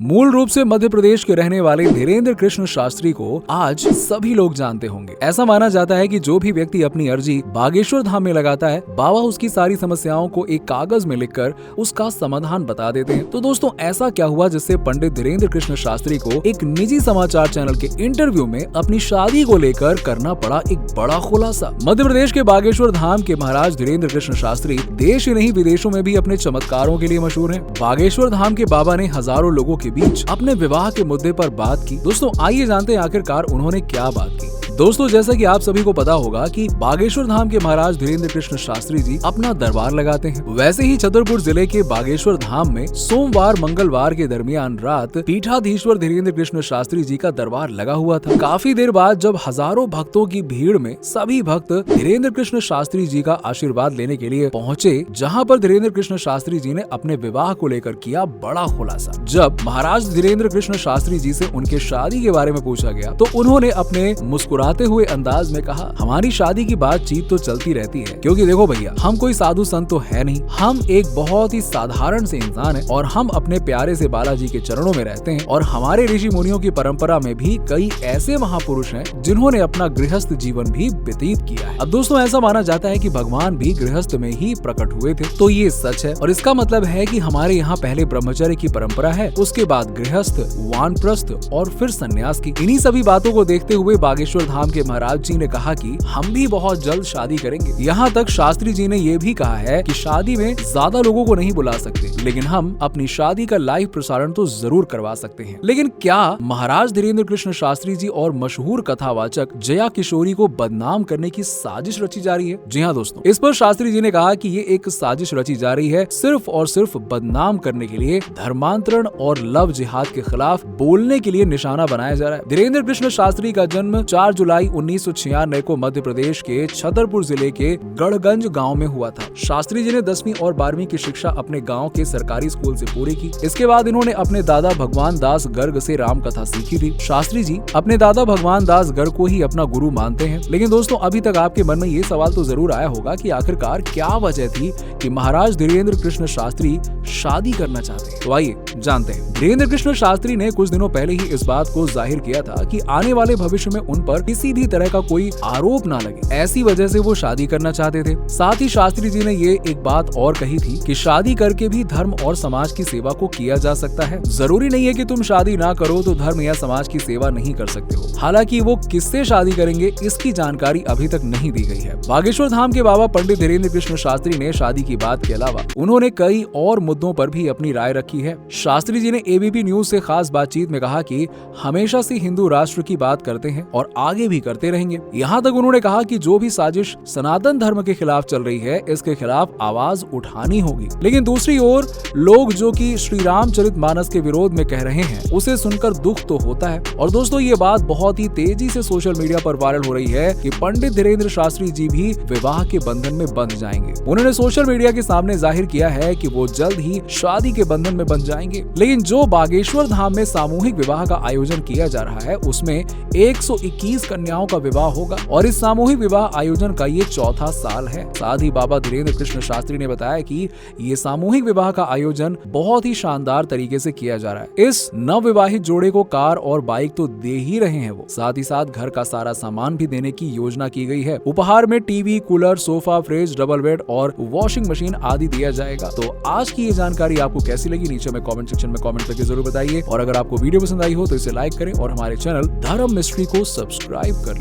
मूल रूप से मध्य प्रदेश के रहने वाले धीरेन्द्र कृष्ण शास्त्री को आज सभी लोग जानते होंगे। ऐसा माना जाता है कि जो भी व्यक्ति अपनी अर्जी बागेश्वर धाम में लगाता है, बाबा उसकी सारी समस्याओं को एक कागज में लिखकर उसका समाधान बता देते हैं। तो दोस्तों, ऐसा क्या हुआ जिससे पंडित धीरेन्द्र कृष्ण शास्त्री को एक निजी समाचार चैनल के इंटरव्यू में अपनी शादी को लेकर करना पड़ा एक बड़ा खुलासा। मध्य प्रदेश के बागेश्वर धाम के महाराज धीरेन्द्र कृष्ण शास्त्री देश ही नहीं विदेशों में भी अपने चमत्कारों के लिए मशहूर हैं। बागेश्वर धाम के बाबा ने हजारों लोगों के बीच अपने विवाह के मुद्दे पर बात की। दोस्तों, आइए जानते हैं आखिरकार उन्होंने क्या बात की। दोस्तों, जैसा कि आप सभी को पता होगा कि बागेश्वर धाम के महाराज धीरेन्द्र कृष्ण शास्त्री जी अपना दरबार लगाते हैं। वैसे ही छतरपुर जिले के बागेश्वर धाम में सोमवार मंगलवार के दरमियान रात पीठाधीश्वर धीरेन्द्र कृष्ण शास्त्री जी का दरबार लगा हुआ था। काफी देर बाद जब हजारों भक्तों की भीड़ में सभी भक्त धीरेन्द्र कृष्ण शास्त्री जी का आशीर्वाद लेने के लिए पहुँचे, जहाँ पर धीरेन्द्र कृष्ण शास्त्री जी ने अपने विवाह को लेकर किया बड़ा खुलासा। जब महाराज धीरेन्द्र कृष्ण शास्त्री जी से उनके शादी के बारे में पूछा गया तो उन्होंने अपने मुस्कुराते हुए अंदाज में कहा, हमारी शादी की बातचीत तो चलती रहती है, क्योंकि देखो भैया, हम कोई साधु संत तो है नहीं, हम एक बहुत ही साधारण से इंसान हैं और हम अपने प्यारे से बालाजी के चरणों में रहते हैं। और हमारे ऋषि मुनियों की परंपरा में भी कई ऐसे महापुरुष हैं जिन्होंने अपना गृहस्थ जीवन भी व्यतीत किया है। अब दोस्तों, ऐसा माना जाता है कि भगवान भी गृहस्थ में ही प्रकट हुए थे, तो ये सच है। और इसका मतलब है कि हमारे यहाँ पहले ब्रह्मचर्य की परंपरा है, उसके बाद गृहस्थ, वानप्रस्थ और फिर संन्यास की। इन्हीं सभी बातों को देखते हुए बागेश्वर धाम के महाराज जी ने कहा कि हम भी बहुत जल्द शादी करेंगे। यहाँ तक शास्त्री जी ने ये भी कहा है कि शादी में ज्यादा लोगों को नहीं बुला सकते, लेकिन हम अपनी शादी का लाइव प्रसारण तो जरूर करवा सकते हैं। लेकिन क्या महाराज धीरेन्द्र कृष्ण शास्त्री जी और मशहूर कथावाचक जया किशोरी को बदनाम करने की साजिश रची जा रही है? जी हाँ दोस्तों, इस पर शास्त्री जी ने कहा कि ये एक साजिश रची जा रही है सिर्फ और सिर्फ बदनाम करने के लिए, धर्मांतरण और लव जिहाद के खिलाफ बोलने के लिए निशाना बनाया जा रहा है। धीरेन्द्र कृष्ण शास्त्री का जन्म 4 जुलाई 1996 को मध्य प्रदेश के छतरपुर जिले के गढ़गंज गांव में हुआ था। शास्त्री जी ने 10वीं और 12वीं की शिक्षा अपने गांव के सरकारी स्कूल से पूरी की। इसके बाद इन्होंने अपने दादा भगवान दास गर्ग से राम कथा सीखी थी। शास्त्री जी अपने दादा भगवान दास गर्ग को ही अपना गुरु मानते हैं। लेकिन दोस्तों, अभी तक आपके मन में ये सवाल तो जरूर आया होगा कि आखिरकार क्या वजह थी कि महाराज धीरेन्द्र कृष्ण शास्त्री शादी करना चाहते हैं। तो आइए जानते हैं। धीरेन्द्र कृष्ण शास्त्री ने कुछ दिनों पहले ही इस बात को जाहिर किया था कि आने वाले भविष्य में उन पर किसी भी तरह का कोई आरोप ना लगे, ऐसी वजह से वो शादी करना चाहते थे। साथ ही शास्त्री जी ने ये एक बात और कही थी कि शादी करके भी धर्म और समाज की सेवा को किया जा सकता है। जरूरी नहीं है कि तुम शादी ना करो तो धर्म या समाज की सेवा नहीं कर सकते हो। हालांकि वो किससे शादी करेंगे इसकी जानकारी अभी तक नहीं दी गई है। बागेश्वर धाम के बाबा पंडित धीरेन्द्र कृष्ण शास्त्री ने शादी की बात के अलावा उन्होंने कई और मुद्दों पर भी अपनी राय रखी है। शास्त्री जी ने एबीपी न्यूज से खास बातचीत में कहा कि हमेशा से हिंदू राष्ट्र की बात करते हैं और आगे भी करते रहेंगे। यहाँ तक उन्होंने कहा कि जो भी साजिश सनातन धर्म के खिलाफ चल रही है, इसके खिलाफ आवाज उठानी होगी। लेकिन दूसरी ओर लोग जो कि श्री रामचरितमानस के विरोध में कह रहे हैं, उसे सुनकर दुख तो होता है। और दोस्तों, ये बात बहुत ही तेजी से सोशल मीडिया पर वायरल हो रही है कि पंडित धीरेन्द्र शास्त्री जी भी विवाह के बंधन में बंध जाएंगे। उन्होंने सोशल मीडिया के सामने जाहिर किया है कि वो जल्द ही शादी के बंधन में बंध जाएंगे। लेकिन जो बागेश्वर धाम में सामूहिक विवाह का आयोजन किया जा रहा है, उसमें 121 कन्याओं का विवाह होगा और इस सामूहिक विवाह आयोजन का ये चौथा साल है। साथ ही बाबा धीरेन्द्र कृष्ण शास्त्री ने बताया कि ये सामूहिक विवाह का आयोजन बहुत ही शानदार तरीके से किया जा रहा है। इस नवविवाहित जोड़े को कार और बाइक तो दे ही रहे हैं वो, साथ ही साथ घर का सारा सामान भी देने की योजना की गई है। उपहार में TV, cooler, sofa, fridge, double bed और वॉशिंग मशीन आदि दिया जाएगा। तो आज की ये जानकारी आपको कैसी लगी, नीचे में कमेंट सेक्शन में कमेंट करके जरूर बताइए। और अगर आपको वीडियो पसंद आई हो तो इसे लाइक करें और हमारे चैनल धर्म मिस्ट्री को सब्सक्राइब करें।